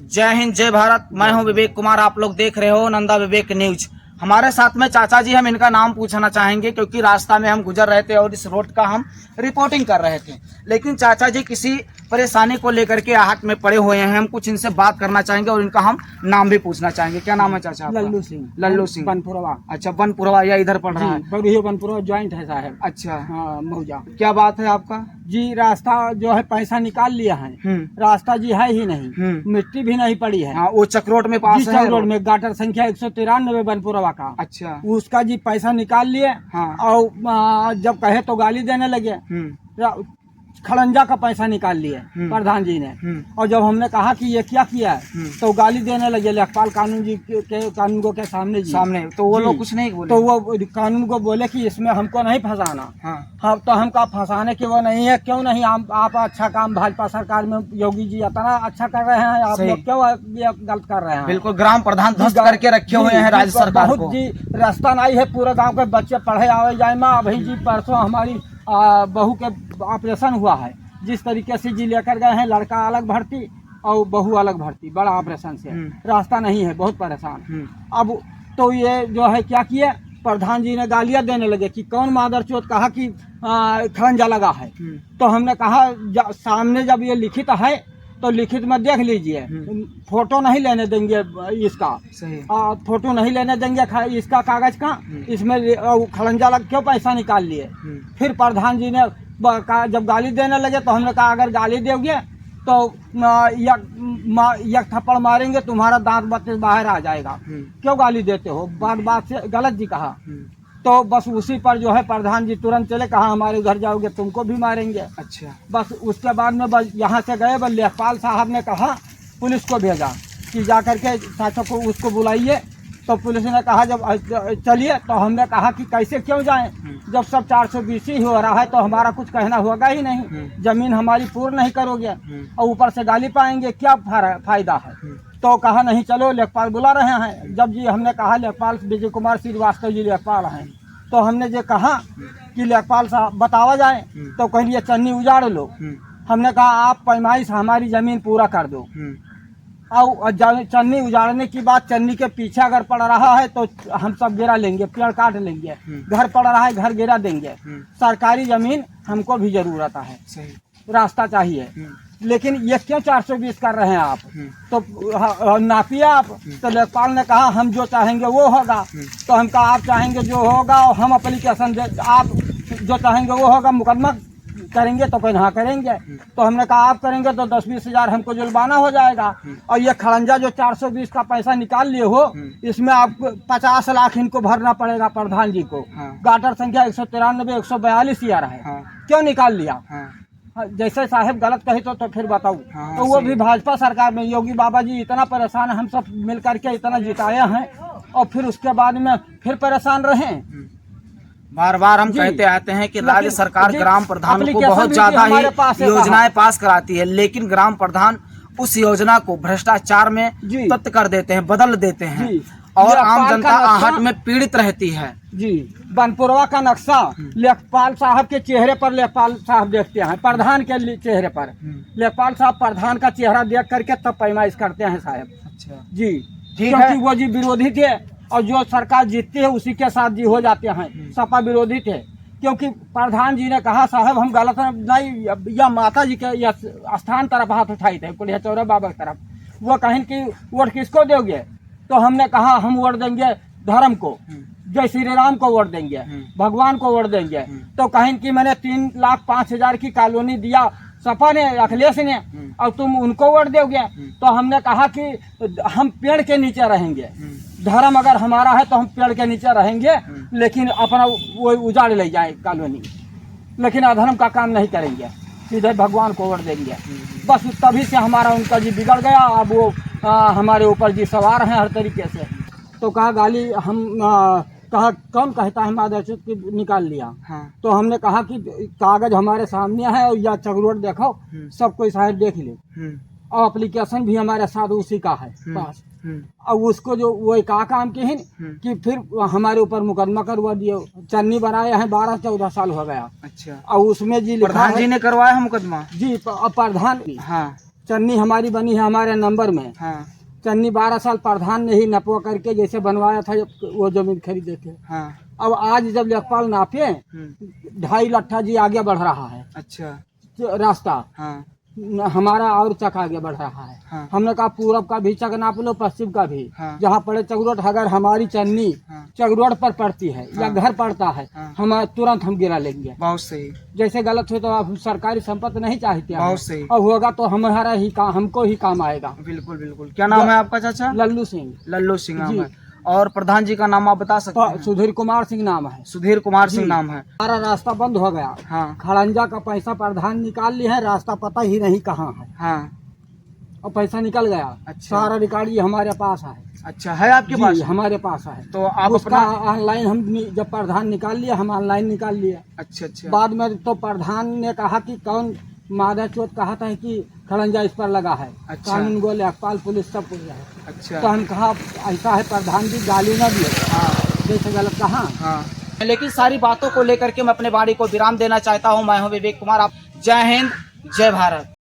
जय हिंद, जय भारत। मैं हूं विवेक कुमार, आप लोग देख रहे हो नंदा विवेक न्यूज। हमारे साथ में चाचा जी, हम इनका नाम पूछना चाहेंगे क्योंकि रास्ता में हम गुजर रहे थे और इस रोड का हम रिपोर्टिंग कर रहे थे, लेकिन चाचा जी किसी परेशानी को लेकर के आहट में पड़े हुए हैं। हम कुछ इनसे बात करना चाहेंगे और इनका हम नाम भी पूछना चाहेंगे। क्या नाम है चाचा आपका? लल्लू सिंह। लल्लू सिंह, बनपुरवा। अच्छा, बनपुरवा या इधर पड़ रहा है? बड़ी बनपुरवा ज्वाइंट है साहब। अच्छा, हाँ, मौजा। क्या बात है आपका? जी, रास्ता जो है पैसा निकाल लिया है, रास्ता जी है ही नहीं, मिट्टी भी नहीं पड़ी है। हाँ, वो चक्रोट में पास है रोड में गाटर संख्या 193 बनपुरवा का। अच्छा, उसका जी पैसा निकाल लिए। हाँ। और जब कहे तो गाली देने लगे। खड़ंजा का पैसा निकाल लिए प्रधान जी ने। और जब हमने कहा कि ये क्या किया है तो गाली देने लगे लेखपाल कानून जी के कानून के सामने तो वो लोग कुछ नहीं बोले। तो वो कानून को बोले कि इसमें हमको नहीं फंसाना। हाँ, तो हम कहा फंसाने की वो नहीं है। क्यों नहीं? आप अच्छा काम भाजपा सरकार में योगी जी इतना अच्छा कर रहे हैं, आप लोग क्यों ये गलत कर रहे हैं? बिल्कुल, ग्राम प्रधान ध्वस्त करके रखे हुए हैं राज्य सरकार को। जी, रास्ता नहीं है, पूरे गाँव के बच्चे पढ़े आवे जाए। माँ अभी जी परसों हमारी बहू के ऑपरेशन हुआ है, जिस तरीके से जी लेकर गए हैं, लड़का अलग भर्ती और बहू अलग भर्ती, बड़ा ऑपरेशन से रास्ता नहीं है, बहुत परेशान। अब तो ये जो है क्या किए, प्रधान जी ने गालियां देने लगे कि कौन मादरचोद, कहा कि खड़ंजा लगा है। तो हमने कहा सामने जब ये लिखित है तो लिखित में देख लीजिए, फोटो नहीं लेने देंगे इसका। फोटो नहीं लेने देंगे इसका कागज का, इसमें खड़ंजा लग क्यों पैसा निकाल लिए। फिर प्रधान जी ने जब गाली देने लगे तो हमने कहा अगर गाली दोगे तो एक थप्पड़ मारेंगे, तुम्हारा दांत बत्तीस बाहर आ जाएगा। क्यों गाली देते हो? बात से गलत जी कहा। तो बस उसी पर जो है प्रधान जी तुरंत चले, कहा हमारे घर जाओगे तुमको भी मारेंगे। अच्छा, बस उसके बाद में बस यहाँ से गए, बस लेखपाल साहब ने कहा पुलिस को भेजा कि जा करके चाचा को उसको बुलाइए। तो पुलिस ने कहा जब चलिए, तो हमने कहा कि कैसे क्यों जाएं, जब सब 420 ही हो रहा है तो हमारा कुछ कहना होगा ही नहीं, जमीन हमारी पूर्ण नहीं करोगे और ऊपर से गाली पाएंगे, क्या फायदा है। तो कहा नहीं चलो, लेखपाल बुला रहे हैं। जब जी हमने कहा लेखपाल विजय कुमार श्रीवास्तव जी लेखपाल हैं, तो हमने जो कहा कि लेखपाल साहब बतावा जाए, तो कहिए चन्नी उजाड़ लो। हमने कहा आप पैमाइश हमारी जमीन पूरा कर दो। और चन्नी उजाड़ने की बात, चन्नी के पीछे अगर पड़ रहा है तो हम सब गिरा लेंगे, पेड़ काट लेंगे। घर पड़ रहा है, घर गिरा देंगे। सरकारी जमीन हमको भी जरूरत है, रास्ता चाहिए। लेकिन ये क्यों 420 कर रहे हैं आप? तो नापिए आप। तो लेखपाल ने कहा हम जो चाहेंगे वो होगा। तो हम कहा आप चाहेंगे जो होगा, और हम एप्लीकेशन दे, आप जो चाहेंगे वो होगा, मुकदमा करेंगे तो कहीं हाँ करेंगे। तो हमने कहा आप करेंगे तो 10-20 हजार हमको जुर्माना हो जाएगा। और ये खड़ंजा जो 420 का पैसा निकाल लिए हो, इसमें आपको 50 लाख इनको भरना पड़ेगा प्रधान जी को। गाटर संख्या 193 142 यार है। क्यों निकाल लिया? जैसे साहब गलत कही तो फिर बताऊँ। तो वो भी भाजपा सरकार में योगी बाबा जी इतना परेशान, हम सब मिल करके इतना जिताए हैं और फिर उसके बाद में फिर परेशान रहे। बार बार हम कहते आते हैं कि राज्य सरकार ग्राम प्रधान को बहुत ज्यादा ही योजनाएं पास कराती है, लेकिन ग्राम प्रधान उस योजना को भ्रष्टाचार में तत्त कर देते हैं, बदल देते हैं और आम जनता आहट में पीड़ित रहती है। जी, बनपुरवा का नक्शा लेखपाल साहब के चेहरे पर लेखपाल साहब देखते हैं, प्रधान के चेहरे पर लेखपाल साहब प्रधान का चेहरा देख करके तब पैमाइश करते हैं साहब। अच्छा जी, क्योंकि वो जी विरोधी थे और जो सरकार जीतती है उसी के साथ जी हो जाते हैं। सपा विरोधी थे, क्योंकि प्रधान जी ने कहा साहब हम गलत नहीं, या माता जी के या स्थान तरफ हाथ उठाई थे, कुलिया चौरा बाबा की तरफ। वो कहें कि वोट किसको दोगे? तो हमने कहा हम वोट देंगे धर्म को, जय श्री राम को वोट देंगे, भगवान को वोट देंगे। तो कहें कि मैंने 3,05,000 की कॉलोनी दिया सपा ने, अखिलेश ने, और तुम उनको वोट दोगे। तो हमने कहा कि हम पेड़ के नीचे रहेंगे, धर्म अगर हमारा है तो हम पेड़ के नीचे रहेंगे, लेकिन अपना वो उजाड़ ले जाए कॉलोनी, लेकिन अधर्म का काम नहीं करेंगे, सीधे भगवान को वोट देंगे। बस तभी से हमारा उनका जी बिगड़ गया। अब वो हमारे ऊपर जी सवार हैं हर तरीके से। तो कहा गाली हम कहा कौन कहता है मादरचोद की निकाल लिया। तो हमने कहा कि कागज हमारे सामने है और या चक्रोट देखो, सब कोई शायद देख ले, और एप्लीकेशन भी हमारे साथ उसी का है पास। अब उसको जो वो का काम की ही कि फिर हमारे ऊपर मुकदमा करवा दिए, चन्नी बनाए हैं 12-14 साल हो गया। अच्छा, और उसमें जी प्रधान जी ने करवाया है मुकदमा? जी, प्रधान। हाँ, चन्नी हमारी बनी है हमारे नंबर में। हाँ चन्नी 12 साल प्रधान ने ही नपवा करके जैसे बनवाया था वो जमीन खरीदे थे। हाँ। अब आज जब लेखपाल नापे 2.5 लट्ठा जी आगे बढ़ रहा है अच्छा। रास्ता। हाँ हमारा और चक आगे बढ़ रहा है। हाँ। हमने कहा पूरब का भी चक नाप लो, पश्चिम का भी। हाँ। जहाँ पड़े चकरोट, अगर हमारी चन्नी हाँ। चकरोट पर पड़ती है या हाँ। घर पड़ता है, हाँ। हम तुरंत हम गिरा लेंगे। बहुत सही। जैसे गलत हो तो आप सरकारी संपत्ति नहीं चाहते हैं। बहुत सही। और होगा तो हमारा ही काम, हमको ही काम आएगा। बिल्कुल बिल्कुल। क्या नाम है आपका चाचा? लल्लू सिंह। लल्लू सिंह नाम जी। है। और प्रधान जी का नाम आप बता सकते हैं? सुधीर कुमार सिंह नाम है। सुधीर कुमार सिंह जी। नाम है। हमारा रास्ता बंद हो गया। हाँ खड़ंजा का पैसा प्रधान निकाल लिया है, रास्ता पता ही नहीं कहाँ है। हाँ। और पैसा निकल गया। अच्छा। सारा रिकॉर्ड ये हमारे पास है। अच्छा है आपके जी, पास? हमारे पास है। तो आप उसका अपना ऑनलाइन हम जब प्रधान निकाल लिया, हम ऑनलाइन निकाल लिया। अच्छा अच्छा। बाद में तो प्रधान ने कहा कि कौन मादा चोत कहा था कि खड़ंजा इस पर लगा है। अच्छा। कानून गो, लेखपाल, पुलिस सब कुछ है। अच्छा। तो हम कहा ऐसा है, प्रधान जी गाली न दिए। हाँ जैसे गलत कहा। हाँ। लेकिन सारी बातों को लेकर के मैं अपने वाणी को विराम देना चाहता हूँ। मैं हूँ विवेक कुमार। आप जय हिंद, जय भारत।